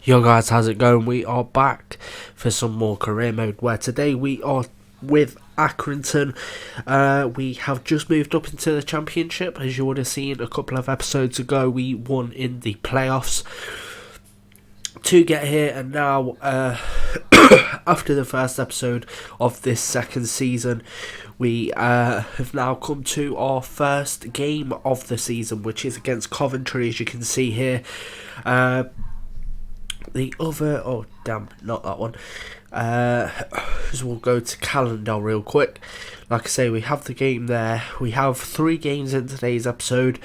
Yo guys, how's it going? We are back for some more career mode where today we are with Accrington. We have just moved up into the championship. As you would have seen a couple of episodes ago, we won in the playoffs to get here, and now after the first episode of this second season, we have now come to our first game of the season, which is against Coventry, as you can see here. The other, oh damn, not that one. So we'll go to calendar real quick. Like I say, we have the game there. We have 3 games in today's episode.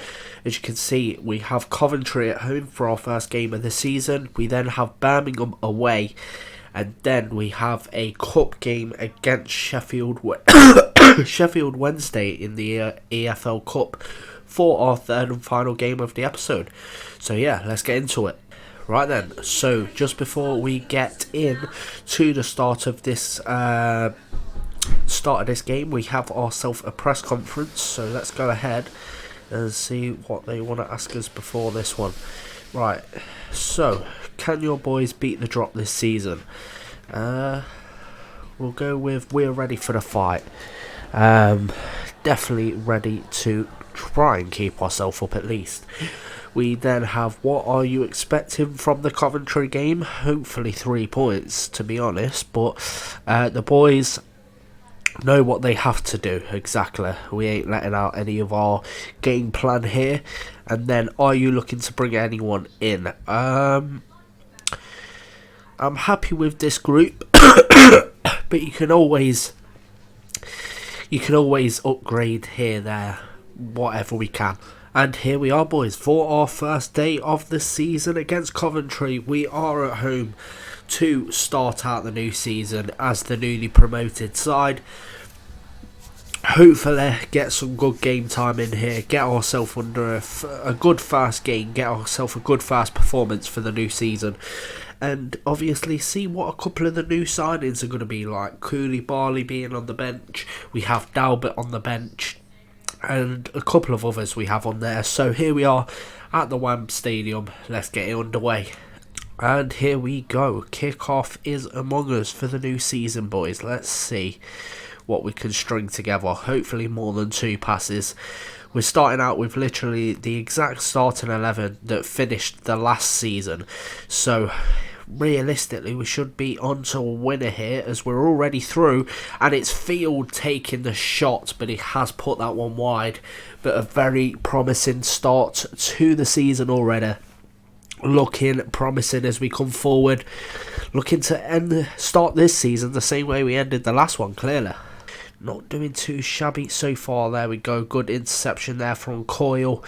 As you can see, we have Coventry at home for our first game of the season. We then have Birmingham away, and then we have a cup game against Sheffield Wednesday in the EFL Cup for our third and final game of the episode. So yeah, let's get into it. Right then, so just before we get in to the start of this game, we have ourselves a press conference. So let's go ahead and see what they want to ask us before this one. Right, so can your boys beat the drop this season? We'll go with we're ready for the fight. Definitely ready to try and keep ourselves up at least. We then have, what are you expecting from the Coventry game? Hopefully 3 points, to be honest. But the boys know what they have to do, exactly. We ain't letting out any of our game plan here. And then, are you looking to bring anyone in? I'm happy with this group. But you can always upgrade here, there, whatever we can. And here we are, boys, for our first day of the season against Coventry. We are at home to start out the new season as the newly promoted side. Hopefully get some good game time in here, get ourselves under a good fast game, get ourselves a good fast performance for the new season. And obviously see what a couple of the new signings are going to be like. Barley being on the bench, we have Dalbert on the bench, and a couple of others we have on there. So here we are at the Wembley Stadium. Let's get it underway. And here we go. Kickoff is among us for the new season, boys. Let's see what we can string together. Hopefully more than 2 passes. We're starting out with literally the exact starting 11 that finished the last season. So realistically, we should be on to a winner here, as we're already through, and it's Field taking the shot, but he has put that one wide. But a very promising start to the season already. Looking promising as we come forward, looking to start this season the same way we ended the last one, clearly. Not doing too shabby so far. There we go, good interception there from Coyle.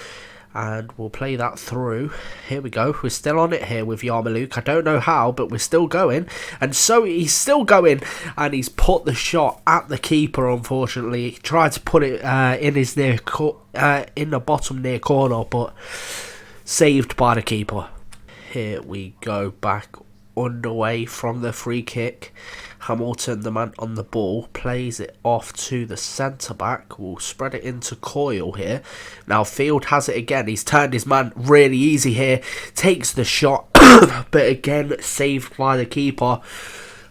And we'll play that through. Here we go. We're still on it here with Yarmouk. I don't know how, but we're still going. And so he's still going. And he's put the shot at the keeper, unfortunately. He tried to put it in his in the bottom near corner, but saved by the keeper. Here we go. Back underway from the free kick. Hamilton, the man on the ball, plays it off to the centre-back. We'll spread it into Coyle here. Now Field has it again. He's turned his man really easy here. Takes the shot, but again saved by the keeper.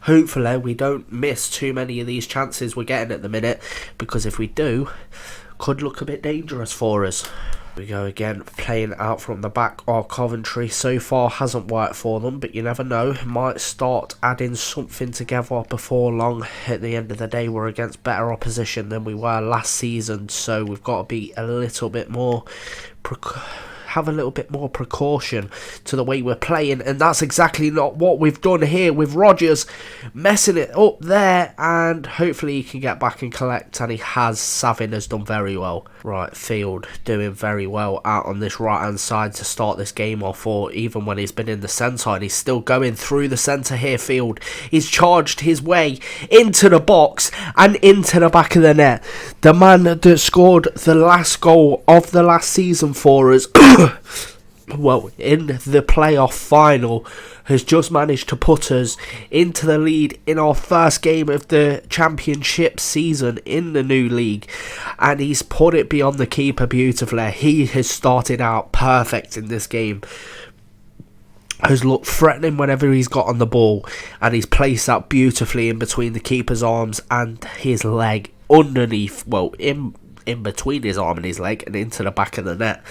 Hopefully we don't miss too many of these chances we're getting at the minute, because if we do, could look a bit dangerous for us. We go again, playing out from the back of Coventry. So far hasn't worked for them, but you never know. Might start adding something together before long. At the end of the day, we're against better opposition than we were last season, so we've got to be a little bit more have a little bit more precaution to the way we're playing, and that's exactly not what we've done here with Rodgers messing it up there, and hopefully he can get back and collect, and he has. Savin has done very well. Right, Field doing very well out on this right hand side to start this game off, or even when he's been in the centre, and he's still going through the centre here. Field, he's charged his way into the box and into the back of the net. The man that scored the last goal of the last season for us well, in the playoff final, has just managed to put us into the lead in our first game of the championship season in the new league, and he's put it beyond the keeper beautifully. He has started out perfect in this game. has looked threatening whenever he's got on the ball, and he's placed that beautifully in between the keeper's arms and his leg underneath, well, in between his arm and his leg and into the back of the net.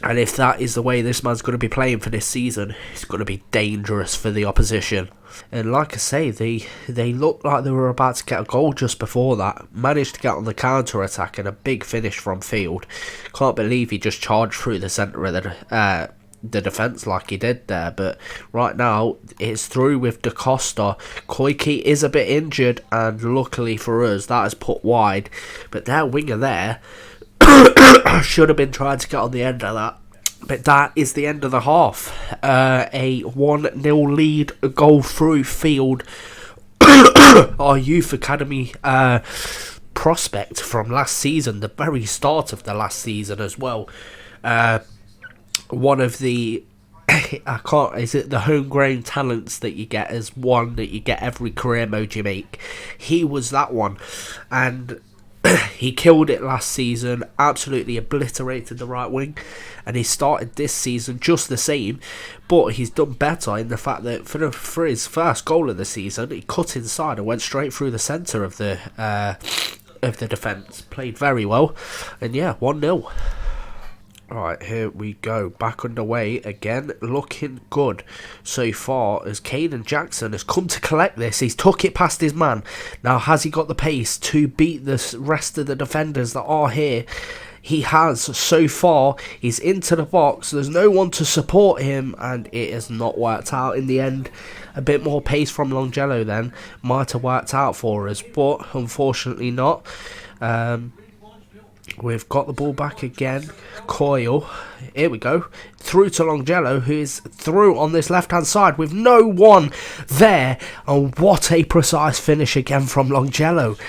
And if that is the way this man's going to be playing for this season, it's going to be dangerous for the opposition. And like I say, they looked like they were about to get a goal just before that. Managed to get on the counter-attack and a big finish from field. Can't believe he just charged through the centre of the defence like he did there. But right now, it's through with Da Costa. Koike is a bit injured, and luckily for us, that is put wide. But their winger there should have been trying to get on the end of that. But that is the end of the half. A 1-0 lead, a goal through field. Our youth academy prospect from last season, the very start of the last season as well. One of the is it the homegrown talents that you get as one that you get every career mode you make? He was that one, and he killed it last season, absolutely obliterated the right wing, and he started this season just the same, but he's done better in the fact that for his first goal of the season, he cut inside and went straight through the centre of the defence. Played very well, and yeah, 1-0. Alright, here we go, back underway again, looking good so far as Caden Jackson has come to collect this. He's took it past his man. Now, has he got the pace to beat the rest of the defenders that are here? He has so far. He's into the box, there's no one to support him, and it has not worked out in the end. A bit more pace from Longello then might have worked out for us, but unfortunately not. We've got the ball back again. Coyle, here we go, through to Longello, who is through on this left hand side with no one there, and what a precise finish again from Longello.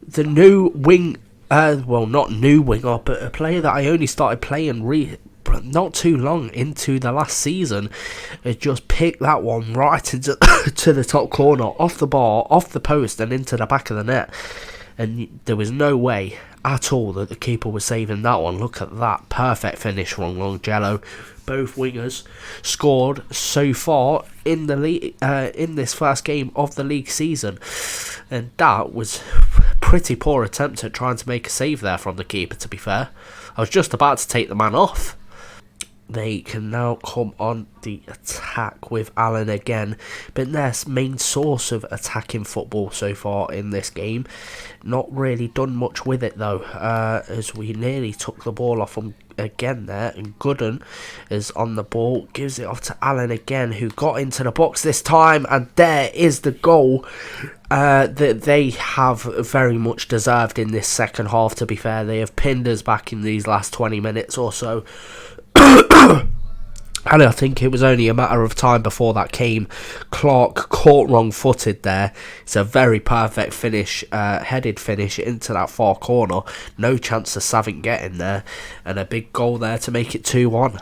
The new wing, well, not new winger, but a player that I only started playing not too long into the last season, has just picked that one right into to the top corner, off the bar, off the post, and into the back of the net. And there was no way at all that the keeper was saving that one. Look at that perfect finish from Longello. Both wingers scored so far in the league, in this first game of the league season, and that was a pretty poor attempt at trying to make a save there from the keeper, to be fair. I was just about to take the man off. They can now come on the attack with Allen again, but their main source of attacking football so far in this game. Not really done much with it though, as we nearly took the ball off them again there, and Gooden is on the ball, gives it off to Allen again, who got into the box this time, and there is the goal that they have very much deserved in this second half, to be fair. They have pinned us back in these last 20 minutes or so. And I think it was only a matter of time before that came. Clark caught wrong-footed there. It's a very perfect finish, headed finish into that far corner. No chance of Savin getting there. And a big goal there to make it 2-1.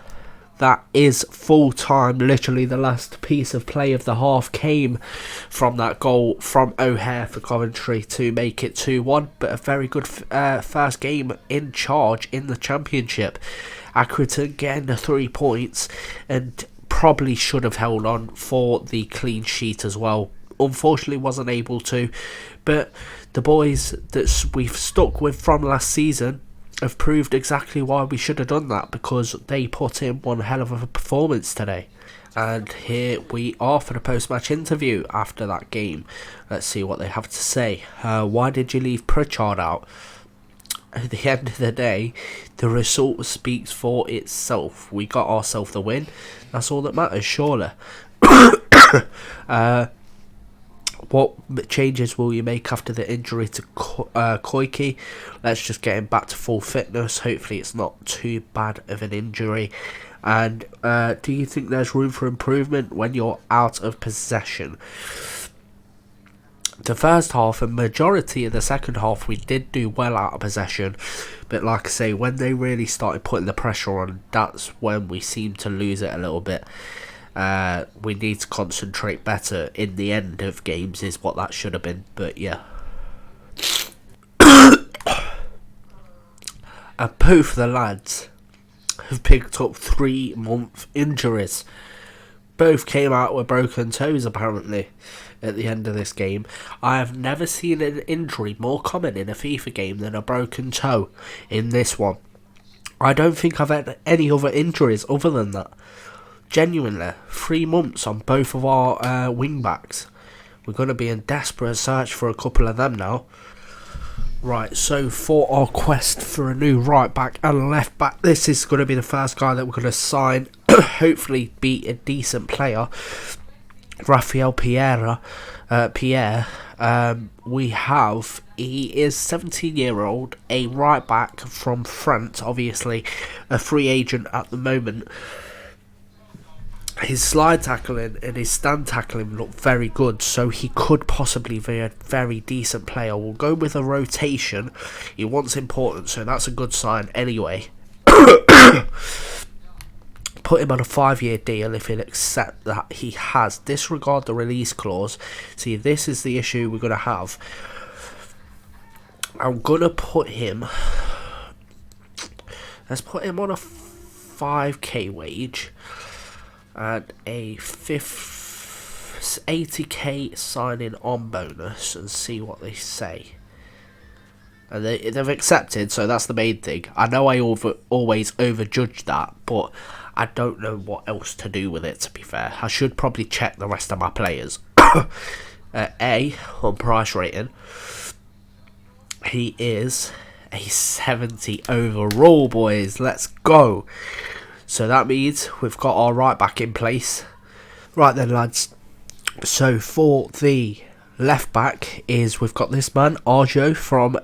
That is full time. Literally the last piece of play of the half came from that goal from O'Hare for Coventry to make it 2-1. But a very good first game in charge in the Championship. Accrington getting the 3 points, and probably should have held on for the clean sheet as well. Unfortunately wasn't able to, but the boys that we've stuck with from last season have proved exactly why we should have done that, because they put in one hell of a performance today. And here we are for the post-match interview after that game. Let's see what they have to say. Why did you leave Pritchard out? At the end of the day, the result speaks for itself. We got ourselves the win. That's all that matters, surely. What changes will you make after the injury to Koike? Let's just get him back to full fitness. Hopefully it's not too bad of an injury. And do you think there's room for improvement when you're out of possession? The first half and majority of the second half, we did do well out of possession, but like I say, when they really started putting the pressure on, that's when we seemed to lose it a little bit. We need to concentrate better in the end of games is what that should have been, but yeah. And both the lads have picked up 3-month injuries. Both came out with broken toes, apparently, at the end of this game. I have never seen an injury more common in a FIFA game than a broken toe in this one. I don't think I've had any other injuries other than that. Genuinely, 3 months on both of our wing backs. We're going to be in desperate search for a couple of them now. Right, so for our quest for a new right back and left back, this is going to be the first guy that we're going to sign. Hopefully be a decent player. Raphael Pierre. He is 17-year-old, a right back from France, obviously a free agent at the moment. His slide tackling and his stand tackling look very good, so he could possibly be a very decent player. We'll go with a rotation. He wants important, so that's a good sign anyway. Put him on a 5-year deal if he'll accept that he has. Disregard the release clause. See, this is the issue we're going to have. I'm going to put him... Let's put him on a 5k wage and a 80k signing on bonus and see what they say. And they've accepted, so that's the main thing. I know I always overjudge that, but I don't know what else to do with it, to be fair. I should probably check the rest of my players. A, on price rating, he is a 70 overall, boys. Let's go. So that means we've got our right back in place. Right then, lads. So for the left back we've got this man, Arjo from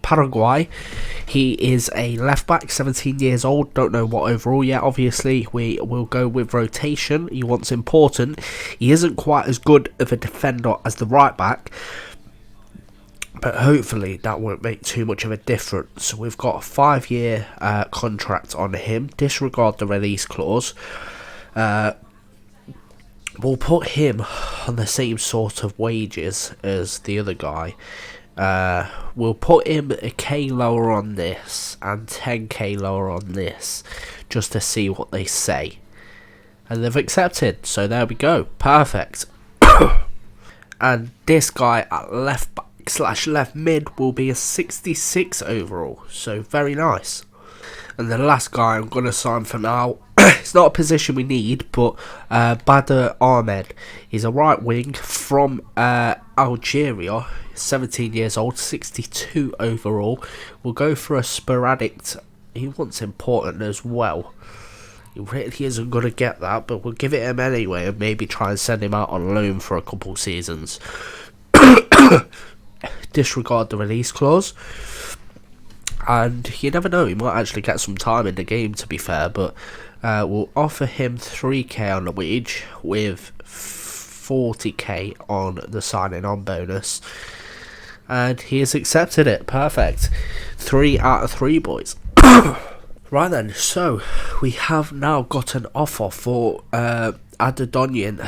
Paraguay. He is a left back, 17 years old. Don't know what overall yet. Obviously, we will go with rotation. He wants important. He isn't quite as good of a defender as the right back, but hopefully that won't make too much of a difference. We've got a 5-year contract on him. Disregard the release clause. We'll put him on the same sort of wages as the other guy. We'll put him a K lower on this and 10k lower on this, just to see what they say. And they've accepted, so there we go. Perfect. And this guy at left back / left mid will be a 66 overall, so very nice. And the last guy I'm going to sign for now, it's not a position we need, but Badr Ahmed. He's a right wing from Algeria, 17 years old, 62 overall. We'll go for a sporadic. He wants important as well. He really isn't going to get that, but we'll give it him anyway and maybe try and send him out on loan for a couple seasons. Disregard the release clause. And you never know, he might actually get some time in the game, to be fair, but we'll offer him 3k on the wage with 40k on the signing on bonus. And he has accepted it. Perfect. 3 out of 3, boys. Right then, so we have now got an offer for Adedonyan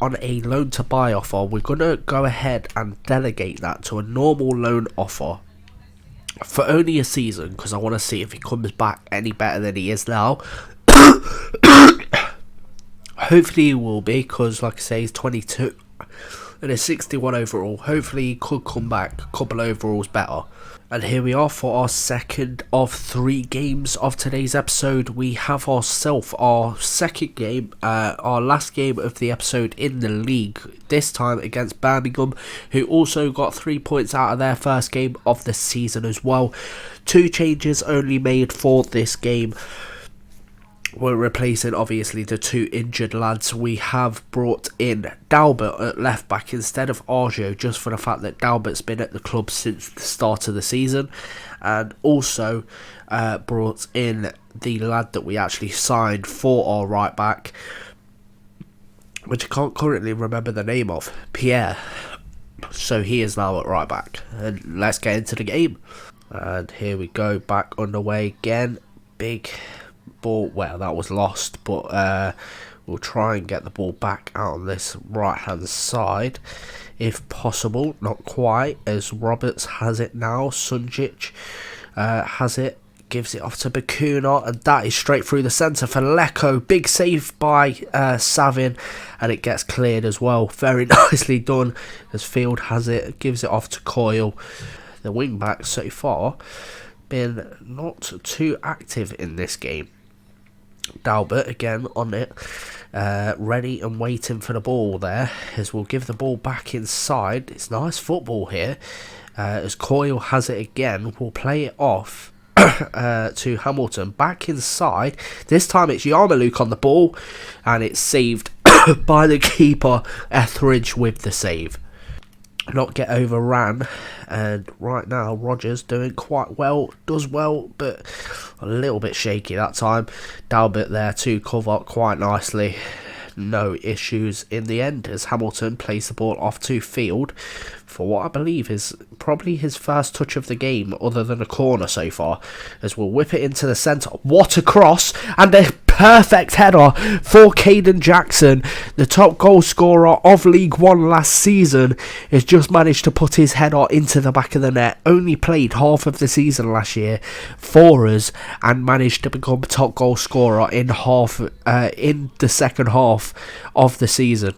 on a loan to buy offer. We're going to go ahead and delegate that to a normal loan offer for only a season, because I want to see if he comes back any better than he is now. Hopefully he will be, because like I say, he's 22 and a 61 overall. Hopefully he could come back a couple overalls better. And here we are for our second of 3 games of today's episode. We have ourselves our second game, our last game of the episode in the league, this time against Birmingham, who also got 3 points out of their first game of the season as well. 2 changes only made for this game. We're replacing obviously the 2 injured lads. We have brought in Dalbert at left back instead of Arjo, just for the fact that Dalbert's been at the club since the start of the season, and also brought in the lad that we actually signed for our right back, which I can't currently remember the name of, Pierre. So he is now at right back, and let's get into the game. And here we go, back underway again. Big ball, well, that was lost, but we'll try and get the ball back out on this right hand side if possible. Not quite, as Roberts has it now. Sunjic has it. gives it off to Bakuna, and that is straight through the centre for Lecco. Big save by Savin, and it gets cleared as well. Very nicely done as Field has it, gives it off to Coyle. The wing back so far been not too active in this game. Dalbert again on it, ready and waiting for the ball there, as we'll give the ball back inside. It's nice football here, as Coyle has it again. We'll play it off to Hamilton, back inside. This time it's Yarmouk on the ball, and it's saved by the keeper, Etheridge, with the save. Not get overran, and right now Rogers doing quite well, does well, but a little bit shaky that time. Dalbert there to cover quite nicely. No issues in the end, as Hamilton plays the ball off to Field for what I believe is probably his first touch of the game other than a corner so far, as we'll whip it into the centre. What a cross, and a perfect header for Caden Jackson, the top goal scorer of League One last season. Has just managed to put his header into the back of the net. Only played half of the season last year for us, and managed to become top goal scorer in the second half of the season.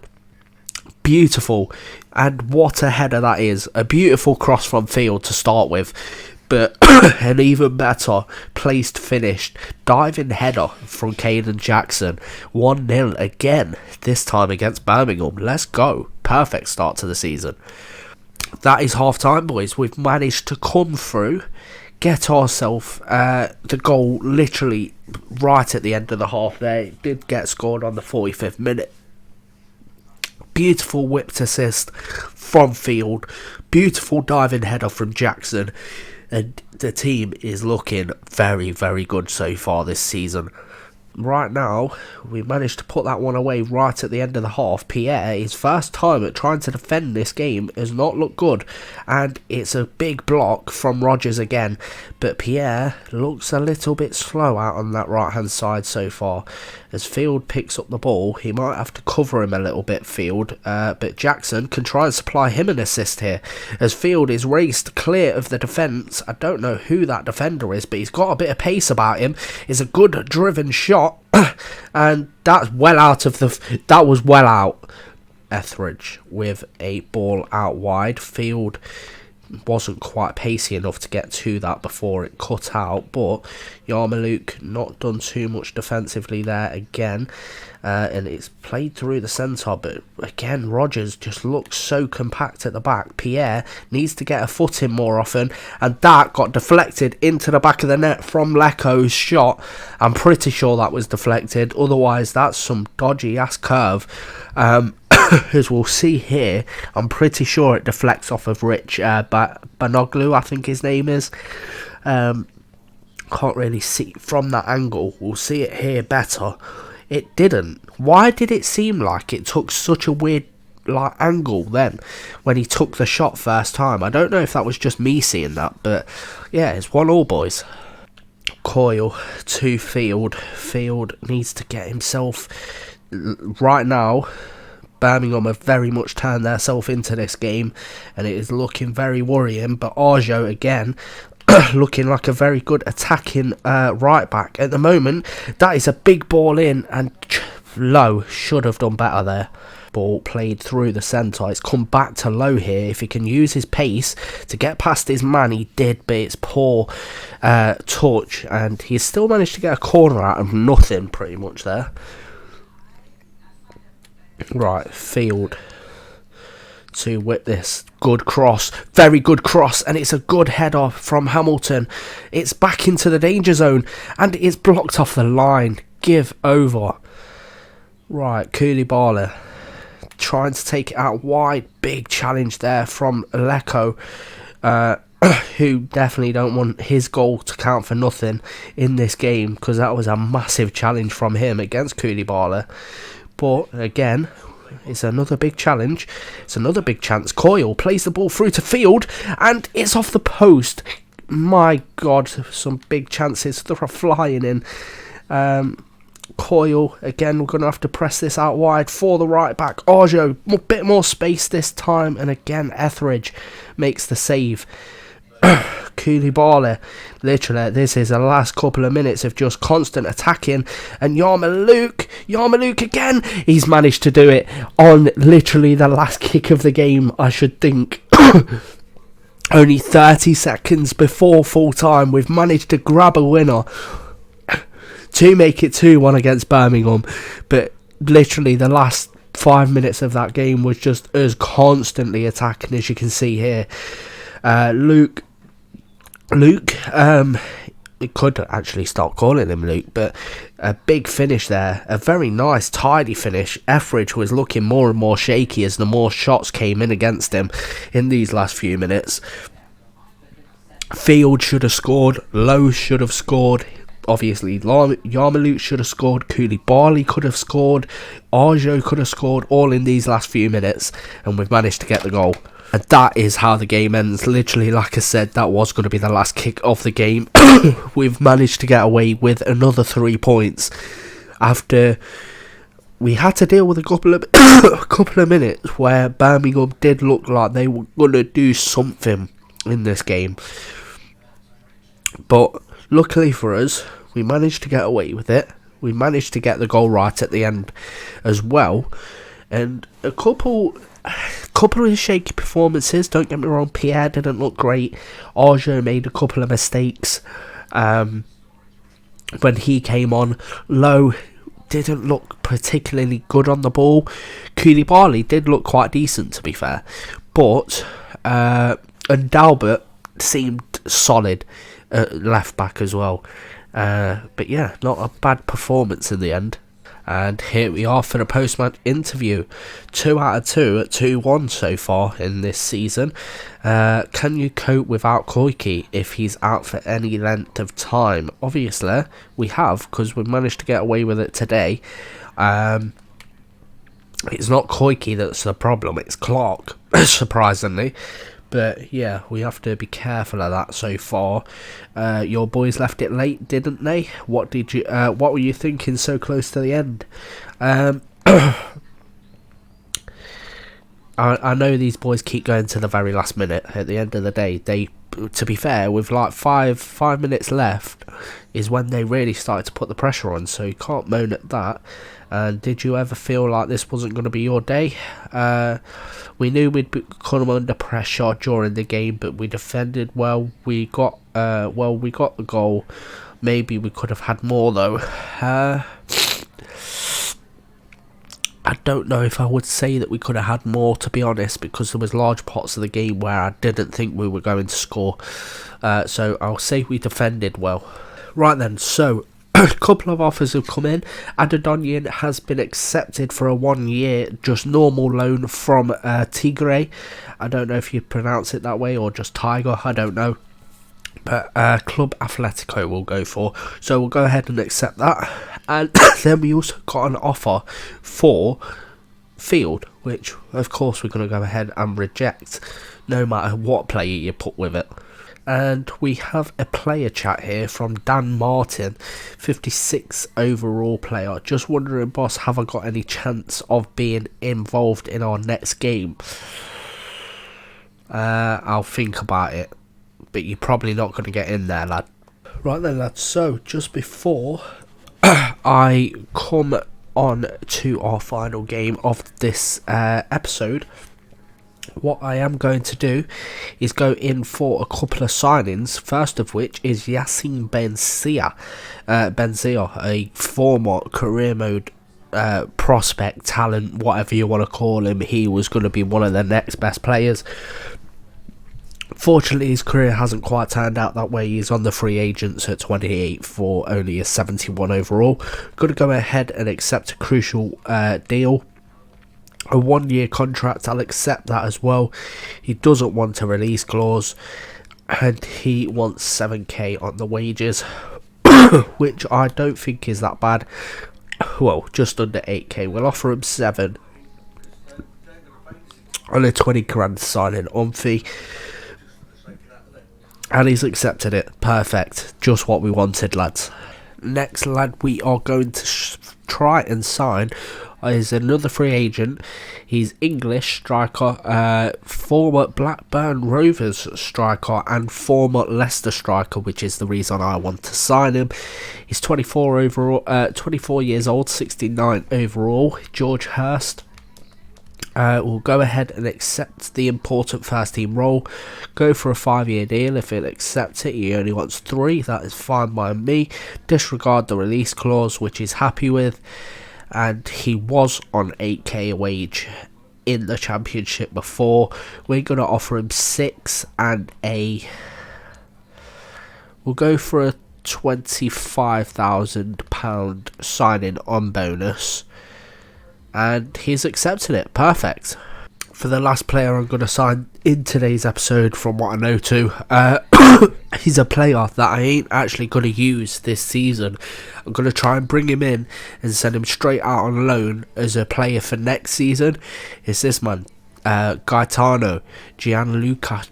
Beautiful, and what a header that is. A beautiful cross from Field to start with, but an even better placed finished diving header from Caden Jackson. 1-0 again, this time against Birmingham. Let's go. Perfect start to the season. That is half time, boys. We've managed to come through, get ourselves the goal literally right at the end of the half there. It did get scored on the 45th minute. Beautiful whipped assist from Field. Beautiful diving header from Jackson. And the team is looking very, very good so far this season. Right now, we managed to put that one away right at the end of the half. Pierre, his first time at trying to defend this game, has not looked good. And it's a big block from Rogers again. But Pierre looks a little bit slow out on that right-hand side so far. As Field picks up the ball, he might have to cover him a little bit, Field. But Jackson can try and supply him an assist here. As Field is raced clear of the defence. I don't know who that defender is, but he's got a bit of pace about him. It's a good driven shot. And that's well out of the... That was well out. Etheridge with a ball out wide. Field wasn't quite pacey enough to get to that before it cut out, but Yarmouk not done too much defensively there again, and it's played through the centre, but again Rogers just looks so compact at the back. Pierre needs to get a foot in more often, and that got deflected into the back of the net from Lecco's shot. I'm pretty sure that was deflected, otherwise that's some dodgy ass curve. As we'll see here, I'm pretty sure it deflects off of Rich Banoglu, I think his name is. Can't really see from that angle. We'll see it here better. It didn't. Why did it seem like it took such a weird angle then when he took the shot first time? I don't know if that was just me seeing that, but yeah, it's 1-1, boys. Coyle to Field. Field needs to get himself right now. Birmingham have very much turned themselves into this game, and it is looking very worrying. But Arjo again looking like a very good attacking right back at the moment. That is a big ball in, and Lowe should have done better there. Ball played through the centre. It's come back to Lowe here. If he can use his pace to get past his man, he did, but it's poor touch, and he's still managed to get a corner out of nothing pretty much there. Right, Field to whip this. Good cross, very good cross, and it's a good header from Hamilton. It's back into the danger zone, and it's blocked off the line. Give over. Right, Koulibaly trying to take it out wide. Big challenge there from Lecco, who definitely don't want his goal to count for nothing in this game, because that was a massive challenge from him against Koulibaly. But again, it's another big challenge. It's another big chance. Coyle plays the ball through to Field, and it's off the post. My God, some big chances that are flying in. Coyle, again, we're going to have to press this out wide for the right back. Arjo, a bit more space this time, and again, Etheridge makes the save. Koulibaly, literally, this is the last couple of minutes of just constant attacking, and Yarmouk again, he's managed to do it on literally the last kick of the game, I should think. Only 30 seconds before full time, we've managed to grab a winner to make it 2-1 against Birmingham, but literally the last 5 minutes of that game was just us constantly attacking, as you can see here. Luke, we could actually start calling him Luke, but a big finish there, a very nice tidy finish. Etheridge was looking more and more shaky as the more shots came in against him in these last few minutes. Field should have scored, Lowe should have scored, obviously Yarmouk should have scored, Koulibaly could have scored, Arjo could have scored, all in these last few minutes, and we've managed to get the goal. And that is how the game ends. Literally, like I said, that was going to be the last kick of the game. We've managed to get away with another 3 points after we had to deal with a couple of minutes where Birmingham did look like they were going to do something in this game. But luckily for us, we managed to get away with it. We managed to get the goal right at the end as well. And a couple of shaky performances, don't get me wrong. Pierre didn't look great. Arjo made a couple of mistakes when he came on. Lowe didn't look particularly good on the ball. Koulibaly did look quite decent, to be fair, but and Dalbert seemed solid at left back as well. But yeah, not a bad performance in the end. And here we are for the post-match interview. 2 out of 2 at 2-1 so far in this season. Can you cope without Koike if he's out for any length of time? Obviously, we have, because we managed to get away with it today. It's not Koike that's the problem, it's Clark, surprisingly. But yeah, we have to be careful of that so far. Your boys left it late, didn't they? What were you thinking so close to the end? I know these boys keep going to the very last minute. At the end of the day, to be fair, with like five minutes left, is when they really started to put the pressure on. So you can't moan at that. And did you ever feel like this wasn't going to be your day? We knew we'd come under pressure during the game, but we defended well. We got the goal. Maybe we could have had more though. I don't know if I would say that we could have had more, to be honest, because there was large parts of the game where I didn't think we were going to score. So I'll say we defended well. Right then, so a couple of offers have come in. Adedonyan has been accepted for a 1 year just normal loan from Tigre. I don't know if you pronounce it that way or just Tiger, I don't know. But Club Atletico will go for. So we'll go ahead and accept that. And then we also got an offer for Field, which of course we're going to go ahead and reject no matter what player you put with it. And we have a player chat here from Dan Martin, 56 overall player. Just wondering, boss, have I got any chance of being involved in our next game? I'll think about it, but you're probably not going to get in there, lad. Right then, lads, so just before I come on to our final game of this episode, what I am going to do is go in for a couple of signings. First of which is Yassine Benzia, a former career mode prospect, talent, whatever you want to call him. He was going to be one of the next best players. Fortunately, his career hasn't quite turned out that way. He's on the free agents at 28 for only a 71 overall. Going to go ahead and accept a crucial deal. A 1 year contract, I'll accept that as well. He doesn't want a release clause, and he wants 7k on the wages, which I don't think is that bad. Well, just under 8k. We'll offer him 7 on a 20 grand signing on fee, and he's accepted it. Perfect, just what we wanted, lads. Next, lad, we are going to try and sign is another free agent. He's English striker, former Blackburn Rovers striker and former Leicester striker, which is the reason I want to sign him. He's 24 overall, 24 years old, 69 overall. George Hurst will go ahead and accept the important first team role, go for a 5-year deal. If he'll accept it, he only wants 3, that is fine by me. Disregard the release clause, which he's happy with, and he was on 8k a wage in the Championship before. We're going to offer him 6 and we'll go for a £25,000 signing on bonus. And he's accepted it. Perfect. For the last player I'm going to sign in today's episode, from what I know to, he's a player that I ain't actually going to use this season. I'm going to try and bring him in and send him straight out on loan as a player for next season. It's this man, Gianluca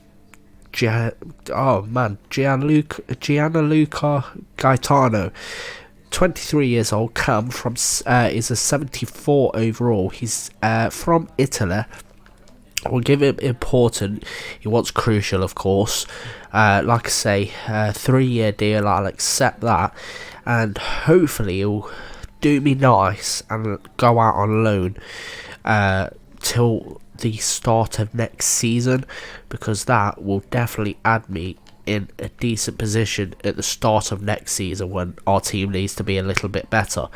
Gaetano. 23 years old, Cam is a 74 overall. He's from Italy. We'll give him important. He wants crucial, of course. Like I say, 3-year deal. I'll accept that, and hopefully he'll do me nice and go out on loan till the start of next season, because that will definitely add me in a decent position at the start of next season when our team needs to be a little bit better.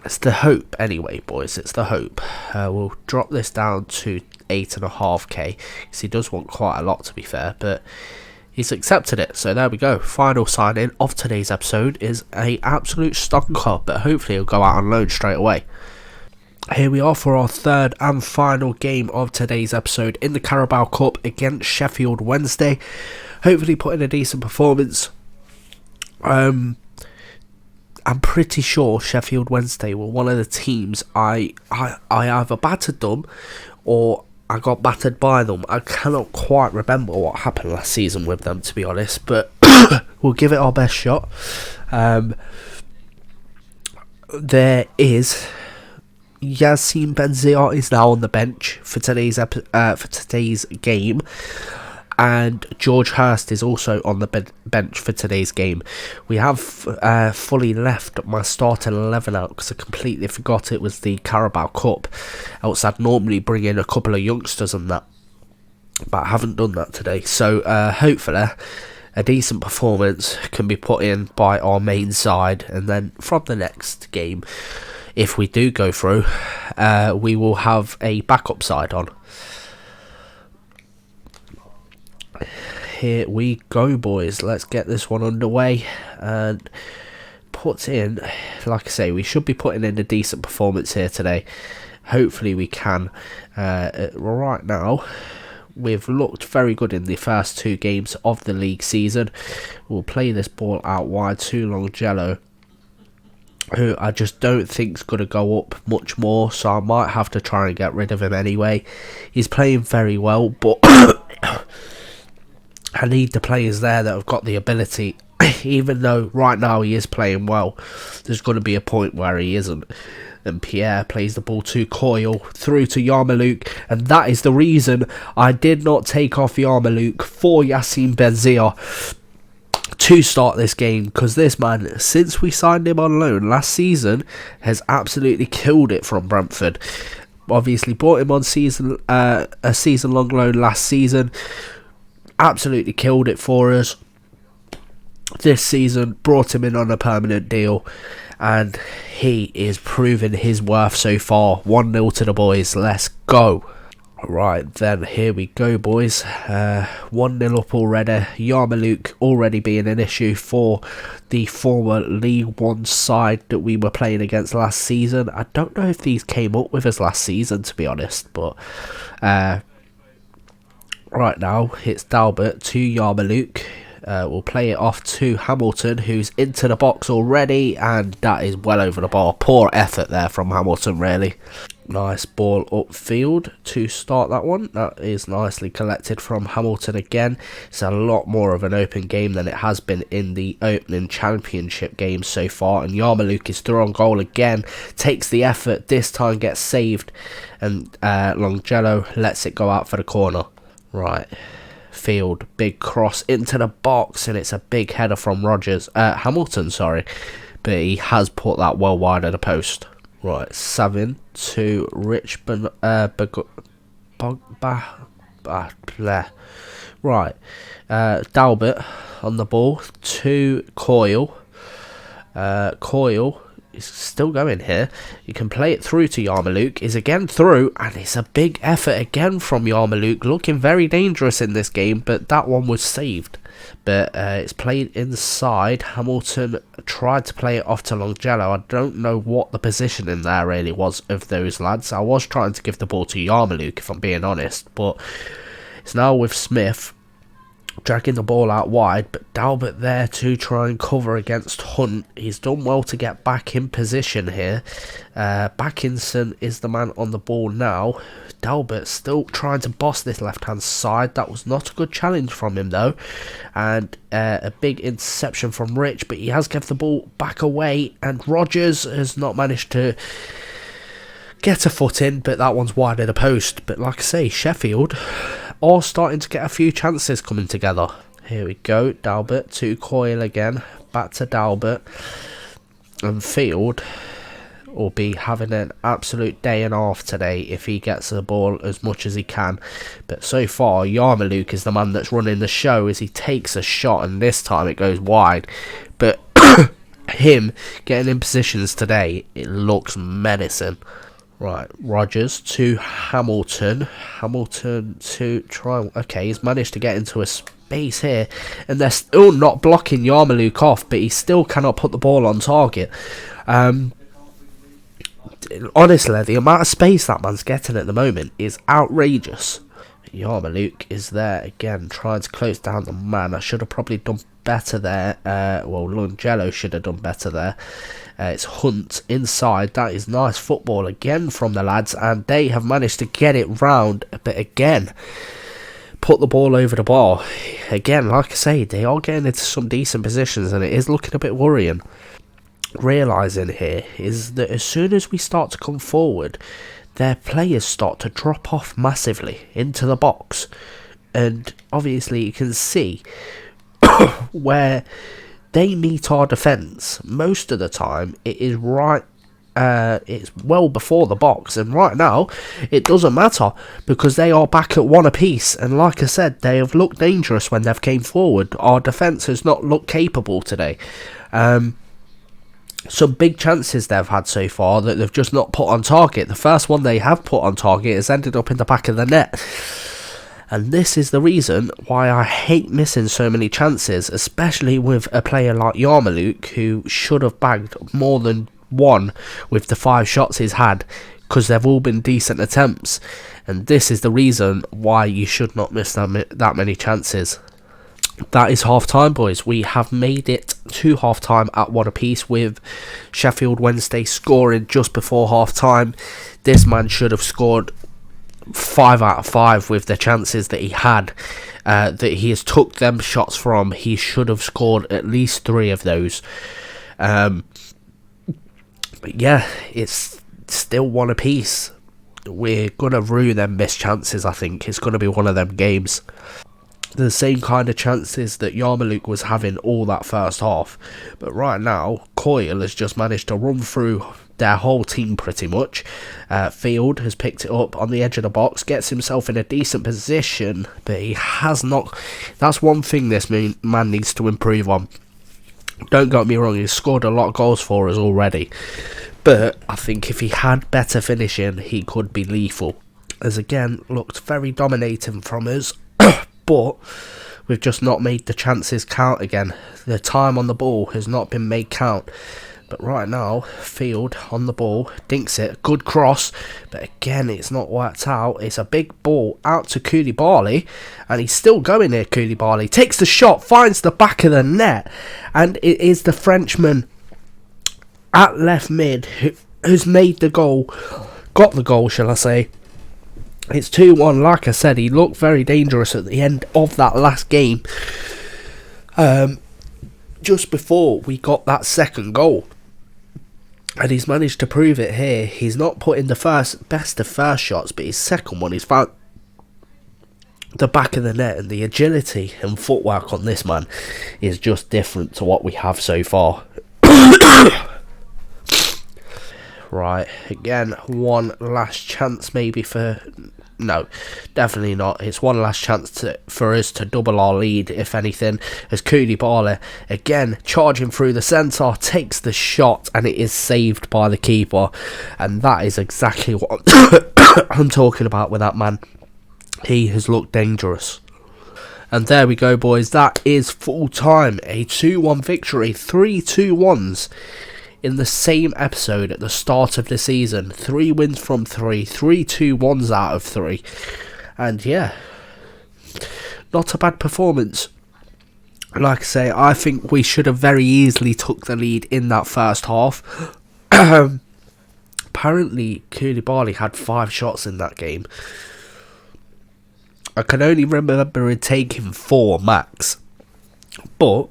It's the hope anyway, boys, it's the hope. We'll drop this down to 8.5k, because he does want quite a lot, to be fair, but he's accepted it. So there we go. Final sign-in of today's episode is a absolute stonker, but hopefully he'll go out on loan straight away. Here we are for our third and final game of today's episode in the Carabao Cup against Sheffield Wednesday. Hopefully put in a decent performance. I'm pretty sure Sheffield Wednesday were one of the teams I either battered them or I got battered by them. I cannot quite remember what happened last season with them, to be honest, but we'll give it our best shot. There is Yassine Benzia is now on the bench for today's game, and George Hurst is also on the bench for today's game. We have fully left my starting 11 out because I completely forgot it was the Carabao Cup, else I'd normally bring in a couple of youngsters and that, but I haven't done that today. So hopefully a decent performance can be put in by our main side, and then from the next game, if we do go through, we will have a backup side on. Here we go, boys. Let's get this one underway and put in, like I say, we should be putting in a decent performance here today. Hopefully we can. Right now, we've looked very good in the first 2 games of the league season. We'll play this ball out wide to Longello, who I just don't think's going to go up much more, so I might have to try and get rid of him anyway. He's playing very well, but I need the players there that have got the ability. Even though right now he is playing well, there's going to be a point where he isn't. And Pierre plays the ball to Coyle, through to Yarmouk, and that is the reason I did not take off Yarmouk for Yassine Benzia to start this game, because this man, since we signed him on loan last season, has absolutely killed it from Brentford. Obviously bought him on a season-long loan last season, absolutely killed it for us. This season, brought him in on a permanent deal, and he is proving his worth so far. 1-0 to the boys, let's go. Right then, here we go, boys. 1-0 up already. Yarmouk already being an issue for the former League One side that we were playing against last season. I don't know if these came up with us last season, to be honest, but right now it's Dalbert to Yarmouk. We'll play it off to Hamilton, who's into the box already, and that is well over the bar. Poor effort there from Hamilton, really. Nice ball upfield to start that one. That is nicely collected from Hamilton again. It's a lot more of an open game than it has been in the opening championship games so far. And Yarmouk is through on goal again. Takes the effort. This time gets saved. And Longjello lets it go out for the corner. Right. Field. Big cross into the box. And it's a big header from Hamilton, sorry. But he has put that well wide of the post. Right, Savin to Rich Right, Dalbert on the ball to Coyle. Coyle is still going here. You can play it through to Yarmouk. Is again through, and it's a big effort again from Yarmouk. Looking very dangerous in this game, but that one was saved. But it's played inside. Hamilton tried to play it off to Longjello. I don't know what the positioning there really was of those lads. I was trying to give the ball to Yarmouk, if I'm being honest. But it's now with Smith dragging the ball out wide. But Dalbert there to try and cover against Hunt. He's done well to get back in position here. Backinson is the man on the ball now. Dalbert still trying to boss this left-hand side. That was not a good challenge from him, though. And a big interception from Rich, but he has given the ball back away. And Rogers has not managed to get a foot in, but that one's wide of the post. But like I say, Sheffield are starting to get a few chances coming together. Here we go. Dalbert to Coyle again. Back to Dalbert. And Field will be having an absolute day and a half today if he gets the ball as much as he can. But so far, Yarmouk is the man that's running the show as he takes a shot, and this time it goes wide. But him getting in positions today, it looks menacing. Right, Rogers to Hamilton. Hamilton to try. Okay, he's managed to get into a space here, and they're still not blocking Yarmouk off, but he still cannot put the ball on target. Honestly, the amount of space that man's getting at the moment is outrageous. Yarmouk is there again, trying to close down the man. I should have probably done better there. Well, Longjello should have done better there. It's Hunt inside. That is nice football again from the lads, and they have managed to get it round. But again, put the ball over the bar. Again, like I say, they are getting into some decent positions, and it is looking a bit worrying. Realising here is that as soon as we start to come forward, their players start to drop off massively into the box, and obviously you can see where they meet our defence. Most of the time it is right, it's well before the box, and right now it doesn't matter because they are back at one apiece, and like I said, they have looked dangerous when they've came forward. Our defence has not looked capable today. Some big chances they've had so far that they've just not put on target. The first one they have put on target has ended up in the back of the net. And this is the reason why I hate missing so many chances, especially with a player like Yarmouk, who should have bagged more than one with the 5 shots he's had, because they've all been decent attempts. And this is the reason why you should not miss that many chances. That is half time, boys. We have made it to half time at 1 apiece, with Sheffield Wednesday scoring just before half time. This man should have scored 5 out of 5 with the chances that he had, that he has took them shots from. He should have scored at least 3 of those. But yeah, it's still 1 apiece. We're gonna rue them missed chances. I think it's gonna be one of them games. The same kind of chances that Yarmouk was having all that first half. But right now, Coyle has just managed to run through their whole team pretty much. Field has picked it up on the edge of the box, gets himself in a decent position, but he has not. That's one thing this man needs to improve on. Don't get me wrong, he's scored a lot of goals for us already. But I think if he had better finishing, he could be lethal. As again, looked very dominating from us. But we've just not made the chances count again. The time on the ball has not been made count. But right now, Field on the ball, dinks it, good cross, but again, it's not worked out. It's a big ball out to Koulibaly, and he's still going there, Koulibaly. Takes the shot, finds the back of the net, and it is the Frenchman at left mid who's made the goal, got the goal, shall I say. It's 2-1, like I said, he looked very dangerous at the end of that last game. Just before we got that second goal. And he's managed to prove it here. He's not put in the best of first shots, but his second one, he's found the back of the net, and the agility and footwork on this man is just different to what we have so far. Right, again, one last chance maybe for... No, definitely not. It's one last chance for us to double our lead, if anything, as Koulibaly, again, charging through the centre, takes the shot, and it is saved by the keeper. And that is exactly what I'm talking about with that man. He has looked dangerous. And there we go, boys. That is full time. A 2-1 victory, 3 2-1s. In the same episode at the start of the season. 3 wins from 3, 3 2-1s out of 3. And yeah, not a bad performance. Like I say, I think we should have very easily took the lead in that first half. Apparently, Koulibaly had 5 shots in that game. I can only remember him taking 4 max. But...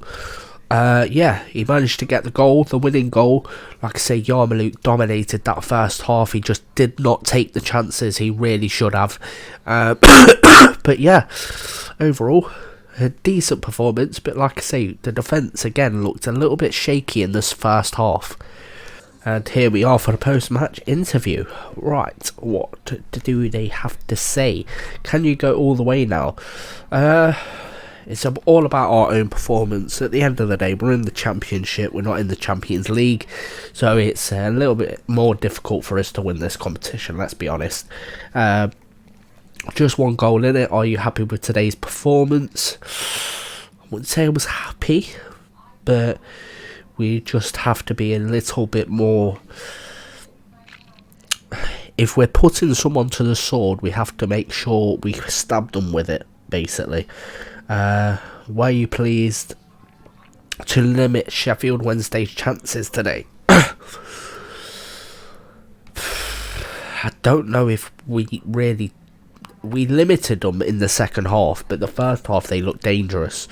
yeah, he managed to get the goal, the winning goal. Like I say, Yarmouk dominated that first half. He just did not take the chances he really should have. But yeah, overall, a decent performance. But like I say, the defence again looked a little bit shaky in this first half. And here we are for the post-match interview. Right, what do they have to say? Can you go all the way now? It's all about our own performance. At the end of the day, we're in the Championship, we're not in the Champions League, so it's a little bit more difficult for us to win this competition, let's be honest. Just 1 goal in it. Are you happy with today's performance? I wouldn't say I was happy, but we just have to be a little bit more... If we're putting someone to the sword, we have to make sure we stab them with it, basically. Were you pleased to limit Sheffield Wednesday's chances today? I don't know if we limited them in the second half, but the first half they looked dangerous.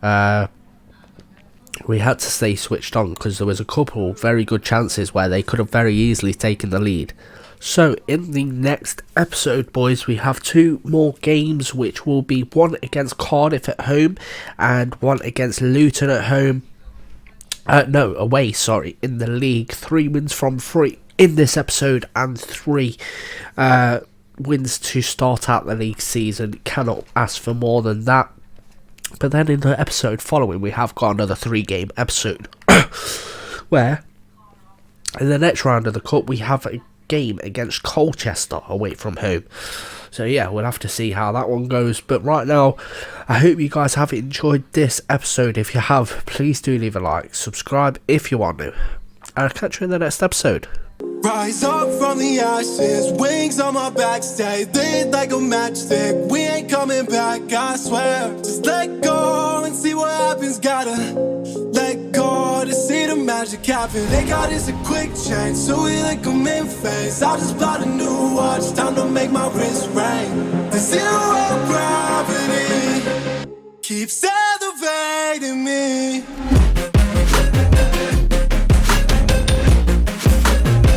We had to stay switched on because there was a couple very good chances where they could have very easily taken the lead. So, in the next episode, boys, we have 2 more games, which will be 1 against Cardiff at home and 1 against Luton at home. Away, sorry, in the league. 3 wins from 3 in this episode and 3 wins to start out the league season. Cannot ask for more than that. But then in the episode following, we have got another 3-game episode where in the next round of the Cup, we have a game against Colchester away from home. So yeah, we'll have to see how that one goes. But right now, I hope you guys have enjoyed this episode. If you have, please do leave a like, subscribe if you want to, and I'll catch you in the next episode. Rise up from the ashes, wings on my back, stay lit like a matchstick. We ain't coming back, I swear. Just let go and see what happens. Gotta let go to see the magic happen. They got us a quick change, so we like them in phase. I just bought a new watch, time to make my wrist ring. The 0 gravity keeps elevating me.